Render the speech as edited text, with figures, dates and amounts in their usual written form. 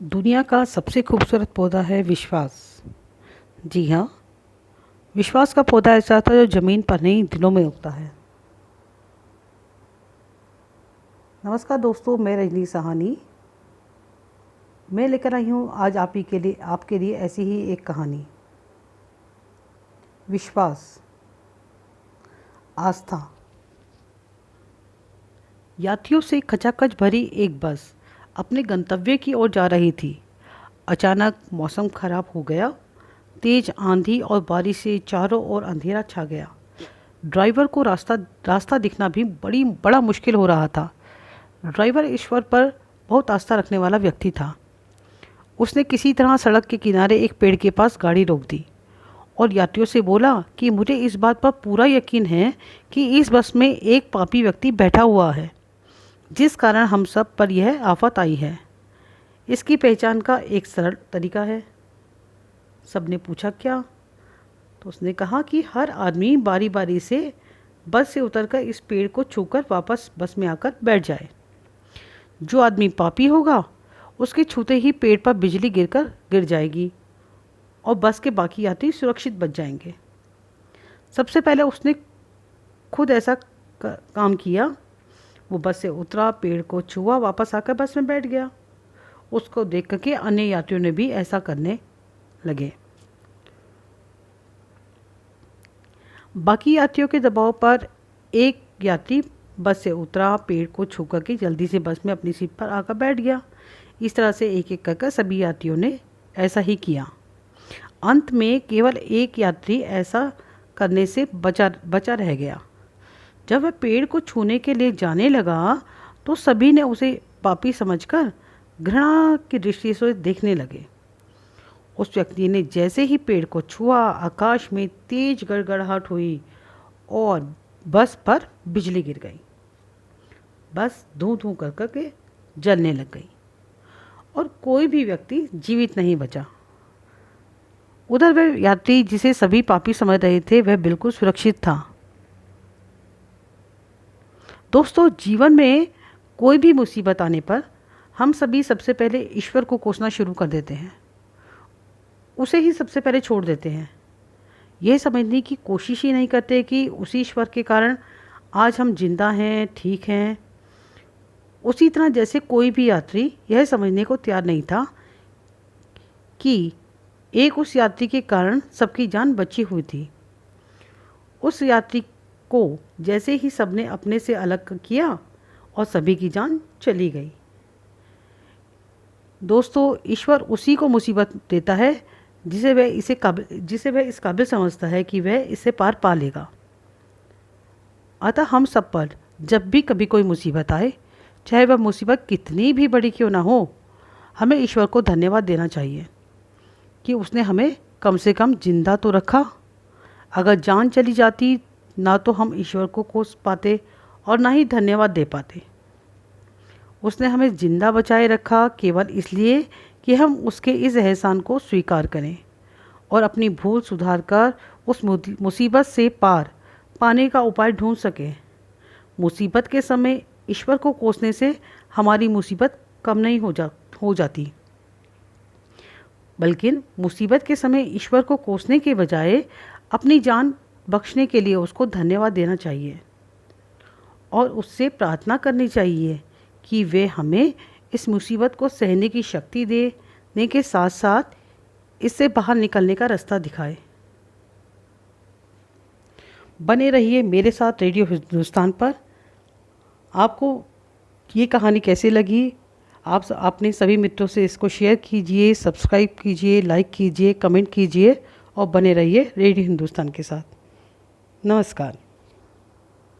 दुनिया का सबसे खूबसूरत पौधा है विश्वास। जी हाँ, विश्वास का पौधा ऐसा होता है जो ज़मीन पर नहीं दिलों में उगता है। नमस्कार दोस्तों, मैं रजनी साहनी। मैं लेकर आई हूँ आज आपके लिए ऐसी ही एक कहानी। विश्वास, आस्था। यात्रियों से खचाखच भरी एक बस अपने गंतव्य की ओर जा रही थी। अचानक मौसम खराब हो गया। तेज आंधी और बारिश से चारों ओर अंधेरा छा गया। ड्राइवर को रास्ता रास्ता दिखना भी बड़ा मुश्किल हो रहा था। ड्राइवर ईश्वर पर बहुत आस्था रखने वाला व्यक्ति था। उसने किसी तरह सड़क के किनारे एक पेड़ के पास गाड़ी रोक दी और यात्रियों से बोला कि मुझे इस बात पर पूरा यकीन है कि इस बस में एक पापी व्यक्ति बैठा हुआ है, जिस कारण हम सब पर यह आफत आई है। इसकी पहचान का एक सरल तरीका है। सबने पूछा, क्या? तो उसने कहा कि हर आदमी बारी बारी से बस से उतरकर इस पेड़ को छूकर वापस बस में आकर बैठ जाए। जो आदमी पापी होगा उसके छूते ही पेड़ पर बिजली गिर जाएगी और बस के बाकी यात्री सुरक्षित बच जाएंगे। सबसे पहले उसने खुद ऐसा काम किया। वो बस से उतरा, पेड़ को छुआ, वापस आकर बस में बैठ गया। उसको देख करके अन्य यात्रियों ने भी ऐसा करने लगे। बाकी यात्रियों के दबाव पर एक यात्री बस से उतरा, पेड़ को छू करके जल्दी से बस में अपनी सीट पर आकर बैठ गया। इस तरह से एक एक कर सभी यात्रियों ने ऐसा ही किया। अंत में केवल एक यात्री ऐसा करने से बचा रह गया। जब वह पेड़ को छूने के लिए जाने लगा तो सभी ने उसे पापी समझकर घृणा की दृष्टि से देखने लगे। उस व्यक्ति ने जैसे ही पेड़ को छुआ, आकाश में तेज गड़गड़ाहट हुई और बस पर बिजली गिर गई। बस धूं धूं कर के जलने लग गई और कोई भी व्यक्ति जीवित नहीं बचा। उधर वह यात्री जिसे सभी पापी समझ रहे थे, वह बिल्कुल सुरक्षित था। दोस्तों, जीवन में कोई भी मुसीबत आने पर हम सभी सबसे पहले ईश्वर को कोसना शुरू कर देते हैं। उसे ही सबसे पहले छोड़ देते हैं। यह समझने की कोशिश ही नहीं करते कि उसी ईश्वर के कारण आज हम जिंदा हैं, ठीक हैं। उसी तरह जैसे कोई भी यात्री यह समझने को तैयार नहीं था कि एक उस यात्री के कारण सबकी जान बची हुई थी। उस यात्री को जैसे ही सबने अपने से अलग किया और सभी की जान चली गई। दोस्तों, ईश्वर उसी को मुसीबत देता है जिसे वह इस काबिल समझता है कि वह इसे पार पा लेगा। अतः हम सब पर जब भी कभी कोई मुसीबत आए, चाहे वह मुसीबत कितनी भी बड़ी क्यों ना हो, हमें ईश्वर को धन्यवाद देना चाहिए कि उसने हमें कम से कम जिंदा तो रखा। अगर जान चली जाती, ना तो हम ईश्वर को कोस पाते और ना ही धन्यवाद दे पाते। उसने हमें जिंदा बचाए रखा केवल इसलिए कि हम उसके इस एहसान को स्वीकार करें और अपनी भूल सुधार कर उस मुसीबत से पार पाने का उपाय ढूंढ सकें। मुसीबत के समय ईश्वर को कोसने से हमारी मुसीबत कम नहीं हो जाती, बल्कि मुसीबत के समय ईश्वर को कोसने के बजाय अपनी जान बख्शने के लिए उसको धन्यवाद देना चाहिए और उससे प्रार्थना करनी चाहिए कि वे हमें इस मुसीबत को सहने की शक्ति देने के साथ साथ इससे बाहर निकलने का रास्ता दिखाए। बने रहिए मेरे साथ रेडियो हिंदुस्तान पर। आपको ये कहानी कैसी लगी? आप अपने सभी मित्रों से इसको शेयर कीजिए, सब्सक्राइब कीजिए, लाइक कीजिए, कमेंट कीजिए और बने रहिए रेडियो हिंदुस्तान के साथ। नमस्कार।